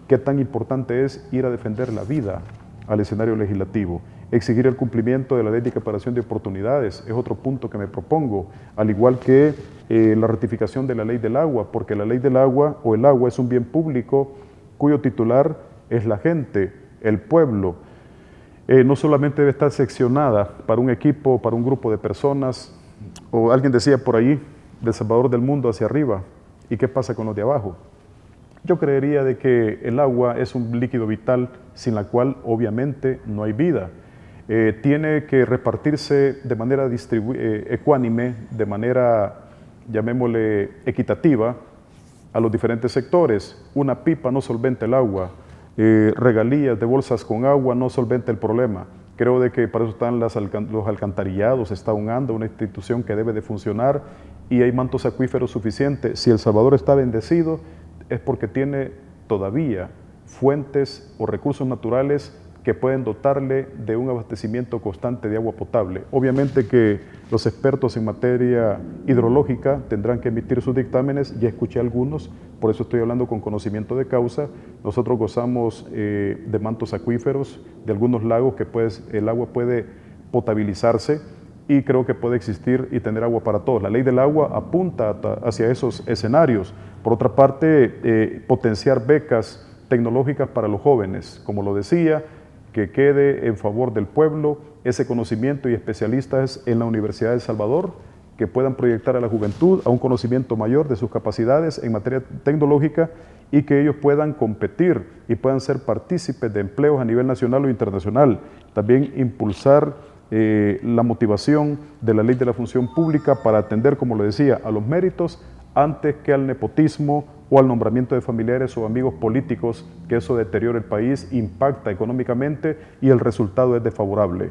qué tan importante es ir a defender la vida al escenario legislativo. Exigir el cumplimiento de la ley de equiparación de oportunidades es otro punto que me propongo, al igual que la ratificación de la ley del agua, porque la ley del agua o el agua es un bien público cuyo titular es la gente, el pueblo. No solamente debe estar seccionada para un equipo, para un grupo de personas, o alguien decía por ahí, del Salvador del mundo hacia arriba, ¿y qué pasa con los de abajo? Yo creería de que el agua es un líquido vital sin la cual obviamente no hay vida. Tiene que repartirse de manera ecuánime, de manera, llamémosle, equitativa a los diferentes sectores. Una pipa no solventa el agua, regalías de bolsas con agua no solventa el problema. Creo de que para eso están los alcantarillados, está UNANDA, una institución que debe de funcionar y hay mantos acuíferos suficientes. Si El Salvador está bendecido, es porque tiene todavía fuentes o recursos naturales que pueden dotarle de un abastecimiento constante de agua potable. Obviamente que los expertos en materia hidrológica tendrán que emitir sus dictámenes, ya escuché algunos, por eso estoy hablando con conocimiento de causa. Nosotros gozamos de mantos acuíferos, de algunos lagos que el agua puede potabilizarse y creo que puede existir y tener agua para todos. La ley del agua apunta hacia esos escenarios. Por otra parte, potenciar becas tecnológicas para los jóvenes, como lo decía, que quede en favor del pueblo ese conocimiento y especialistas en la Universidad de El Salvador que puedan proyectar a la juventud a un conocimiento mayor de sus capacidades en materia tecnológica y que ellos puedan competir y puedan ser partícipes de empleos a nivel nacional o internacional. También impulsar la motivación de la ley de la función pública para atender, como lo decía, a los méritos antes que al nepotismo o al nombramiento de familiares o amigos políticos, que eso deteriora el país, impacta económicamente y el resultado es desfavorable.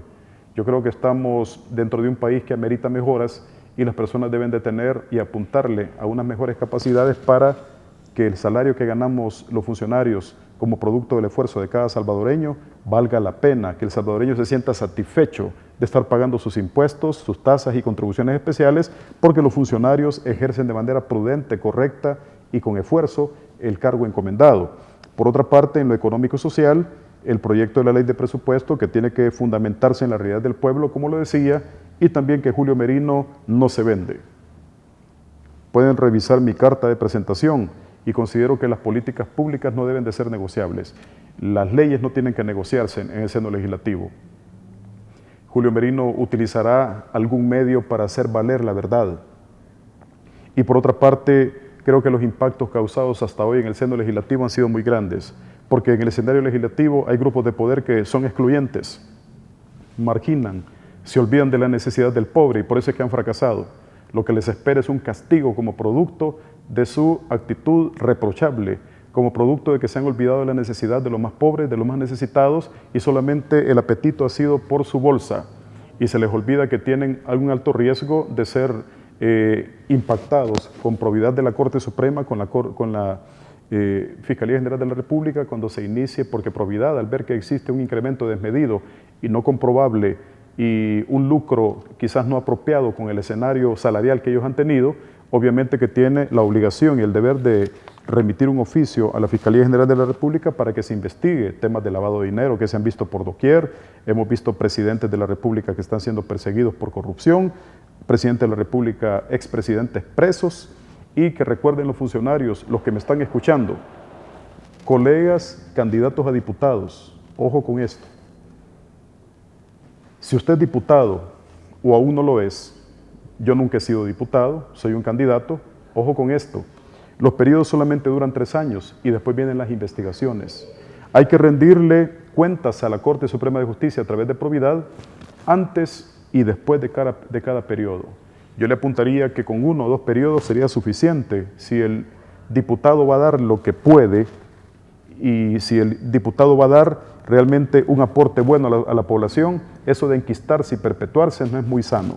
Yo creo que estamos dentro de un país que amerita mejoras y las personas deben de tener y apuntarle a unas mejores capacidades para que el salario que ganamos los funcionarios como producto del esfuerzo de cada salvadoreño valga la pena, que el salvadoreño se sienta satisfecho de estar pagando sus impuestos, sus tasas y contribuciones especiales, porque los funcionarios ejercen de manera prudente, correcta y con esfuerzo el cargo encomendado. Por otra parte, en lo económico-social, el proyecto de la ley de presupuesto que tiene que fundamentarse en la realidad del pueblo, como lo decía, y también que Julio Merino no se vende. Pueden revisar mi carta de presentación y considero que las políticas públicas no deben de ser negociables. Las leyes no tienen que negociarse en el seno legislativo. Julio Merino utilizará algún medio para hacer valer la verdad. Y por otra parte, creo que los impactos causados hasta hoy en el seno legislativo han sido muy grandes, porque en el escenario legislativo hay grupos de poder que son excluyentes, marginan, se olvidan de la necesidad del pobre y por eso es que han fracasado. Lo que les espera es un castigo como producto de su actitud reprochable, como producto de que se han olvidado de la necesidad de los más pobres, de los más necesitados, y solamente el apetito ha sido por su bolsa. Y se les olvida que tienen algún alto riesgo de ser impactados con probidad de la Corte Suprema, con la Fiscalía General de la República, cuando se inicie, porque probidad, al ver que existe un incremento desmedido y no comprobable y un lucro quizás no apropiado con el escenario salarial que ellos han tenido, obviamente que tiene la obligación y el deber de remitir un oficio a la Fiscalía General de la República para que se investigue temas de lavado de dinero que se han visto por doquier. Hemos visto presidentes de la República que están siendo perseguidos por corrupción, presidente de la República, expresidentes presos, y que recuerden los funcionarios, los que me están escuchando, colegas candidatos a diputados, ojo con esto. Si usted es diputado o aún no lo es, yo nunca he sido diputado, soy un candidato, ojo con esto. Los periodos solamente duran 3 años y después vienen las investigaciones. Hay que rendirle cuentas a la Corte Suprema de Justicia a través de probidad antes y después de cada periodo. Yo le apuntaría que con 1 o 2 periodos sería suficiente si el diputado va a dar lo que puede y si el diputado va a dar realmente un aporte bueno a la población. Eso de enquistarse y perpetuarse no es muy sano.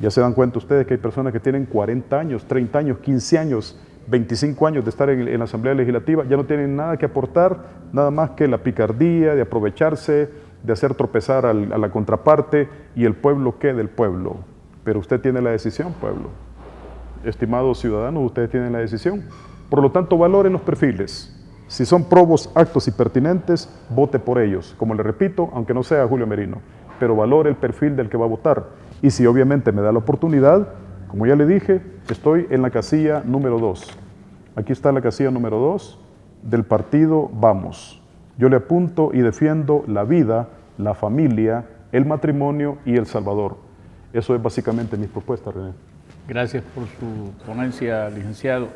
Ya se dan cuenta ustedes que hay personas que tienen 40 años, 30 años, 15 años, 25 años de estar en la Asamblea Legislativa, ya no tienen nada que aportar, nada más que la picardía de aprovecharse, de hacer tropezar a la contraparte, y el pueblo queda del pueblo. Pero usted tiene la decisión, pueblo. Estimados ciudadanos, ustedes tienen la decisión. Por lo tanto, valoren los perfiles. Si son probos, actos y pertinentes, vote por ellos. Como le repito, aunque no sea Julio Merino, pero valore el perfil del que va a votar. Y si obviamente me da la oportunidad, como ya le dije, estoy en la casilla número 2. Aquí está la casilla número 2 del partido Vamos. Yo le apunto y defiendo la vida, la familia, el matrimonio y El Salvador. Eso es básicamente mis propuestas, René. Gracias por su ponencia, licenciado.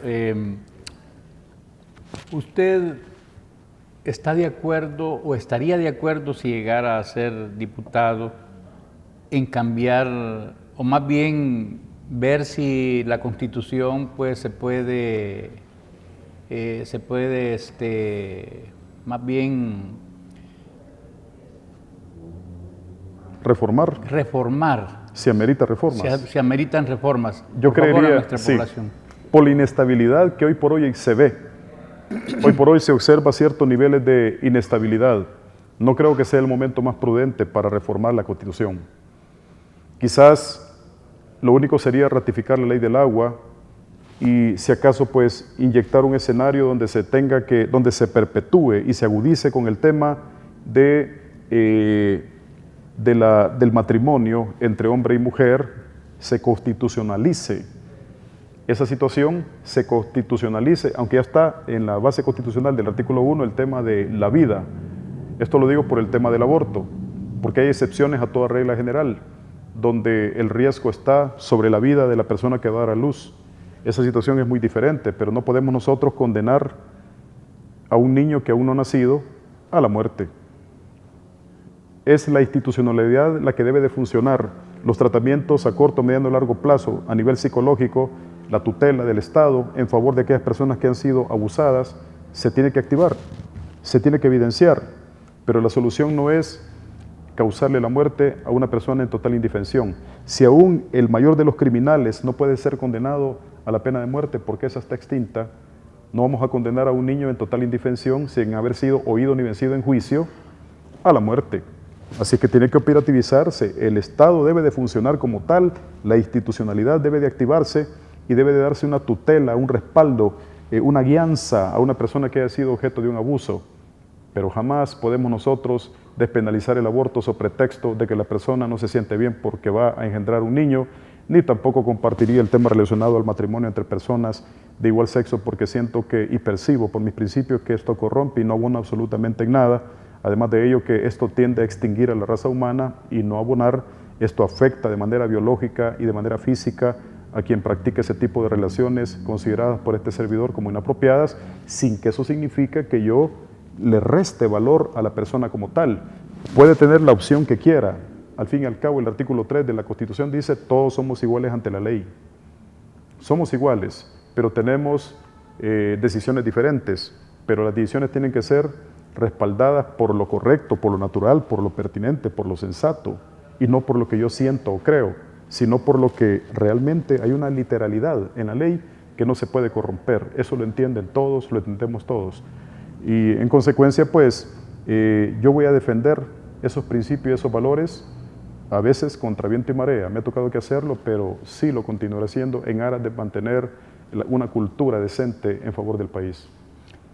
¿Usted está de acuerdo o estaría de acuerdo si llegara a ser diputado en cambiar, o más bien ver si la Constitución pues se puede más bien Reformar. reformar si amerita reformas. Se ameritan reformas. Yo por favor, a creería, nuestra sí, población. por la inestabilidad que hoy por hoy se ve. Hoy por hoy se observa ciertos niveles de inestabilidad. No creo que sea el momento más prudente para reformar la Constitución. Quizás lo único sería ratificar la ley del agua y si acaso pues inyectar un escenario donde donde se perpetúe y se agudice con el tema del matrimonio entre hombre y mujer, se constitucionalice esa situación, se constitucionalice, aunque ya está en la base constitucional del artículo 1 el tema de la vida. Esto lo digo por el tema del aborto, porque hay excepciones a toda regla general, donde el riesgo está sobre la vida de la persona que va a dar a luz. Esa situación es muy diferente, pero no podemos nosotros condenar a un niño que aún no ha nacido a la muerte. Es la institucionalidad la que debe de funcionar. Los tratamientos a corto, mediano y largo plazo, a nivel psicológico, la tutela del Estado en favor de aquellas personas que han sido abusadas, se tiene que activar, se tiene que evidenciar, pero la solución no es causarle la muerte a una persona en total indefensión. Si aún el mayor de los criminales no puede ser condenado a la pena de muerte porque esa está extinta, no vamos a condenar a un niño en total indefensión sin haber sido oído ni vencido en juicio a la muerte. Así que tiene que operativizarse, el Estado debe de funcionar como tal, la institucionalidad debe de activarse y debe de darse una tutela, un respaldo, una guianza a una persona que haya sido objeto de un abuso. Pero jamás podemos nosotros despenalizar el aborto sobre pretexto de que la persona no se siente bien porque va a engendrar un niño, ni tampoco compartiría el tema relacionado al matrimonio entre personas de igual sexo porque siento que y percibo por mis principios que esto corrompe y no abona absolutamente en nada. Además de ello que esto tiende a extinguir a la raza humana y no abonar, esto afecta de manera biológica y de manera física a quien practica ese tipo de relaciones consideradas por este servidor como inapropiadas, sin que eso signifique que yo le reste valor a la persona como tal. Puede tener la opción que quiera. Al fin y al cabo, el artículo 3 de la Constitución dice todos somos iguales ante la ley. Somos iguales, pero tenemos decisiones diferentes, pero las decisiones tienen que ser respaldadas por lo correcto, por lo natural, por lo pertinente, por lo sensato, y no por lo que yo siento o creo, sino por lo que realmente hay una literalidad en la ley que no se puede corromper. Eso lo entienden todos, lo entendemos todos. Y en consecuencia, pues, yo voy a defender esos principios y esos valores, a veces contra viento y marea. Me ha tocado que hacerlo, pero sí lo continuaré haciendo en aras de mantener una cultura decente en favor del país.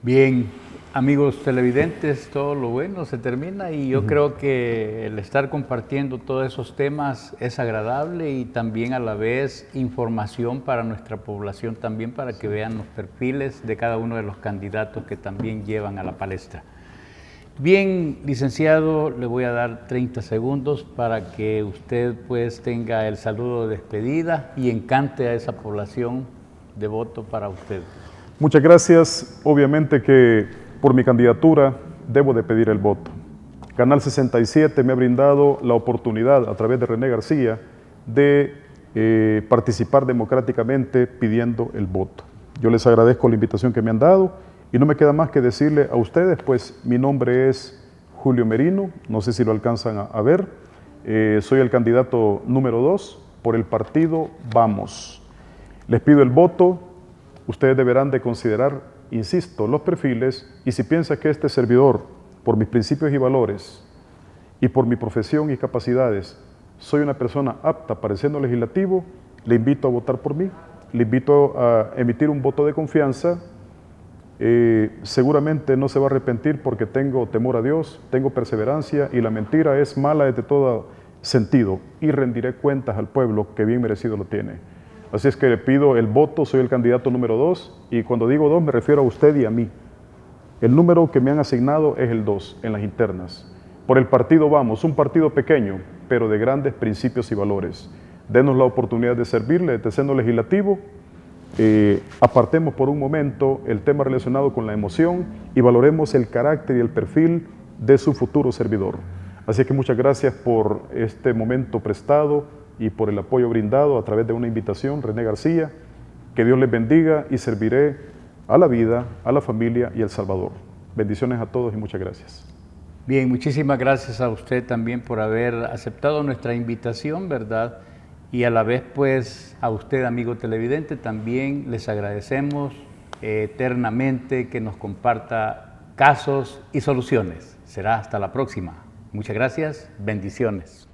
Bien, amigos televidentes, todo lo bueno se termina y yo creo que el estar compartiendo todos esos temas es agradable y también a la vez información para nuestra población también para que vean los perfiles de cada uno de los candidatos que también llevan a la palestra. Bien, licenciado, le voy a dar 30 segundos para que usted pues tenga el saludo de despedida y encante a esa población de voto para usted. Muchas gracias. Obviamente que por mi candidatura debo de pedir el voto. Canal 67 me ha brindado la oportunidad a través de René García de participar democráticamente pidiendo el voto. Yo les agradezco la invitación que me han dado y no me queda más que decirle a ustedes, pues mi nombre es Julio Merino, no sé si lo alcanzan a ver, soy el candidato número 2 por el partido Vamos. Les pido el voto, ustedes deberán de considerar, insisto, los perfiles y si piensa que este servidor, por mis principios y valores y por mi profesión y capacidades, soy una persona apta para el seno legislativo, le invito a votar por mí, le invito a emitir un voto de confianza. Seguramente no se va a arrepentir porque tengo temor a Dios, tengo perseverancia y la mentira es mala desde todo sentido y rendiré cuentas al pueblo que bien merecido lo tiene. Así es que le pido el voto, soy el candidato número 2 y cuando digo 2 me refiero a usted y a mí. El número que me han asignado es el 2 en las internas. Por el partido Vamos, un partido pequeño, pero de grandes principios y valores. Denos la oportunidad de servirle desde el seno legislativo. Apartemos por un momento el tema relacionado con la emoción y valoremos el carácter y el perfil de su futuro servidor. Así que muchas gracias por este momento prestado y por el apoyo brindado a través de una invitación, René García. Que Dios les bendiga y serviré a la vida, a la familia y al Salvador. Bendiciones a todos y muchas gracias. Bien, muchísimas gracias a usted también por haber aceptado nuestra invitación, ¿verdad? Y a la vez, pues, a usted, amigo televidente, también les agradecemos eternamente que nos comparta casos y soluciones. Será hasta la próxima. Muchas gracias, bendiciones.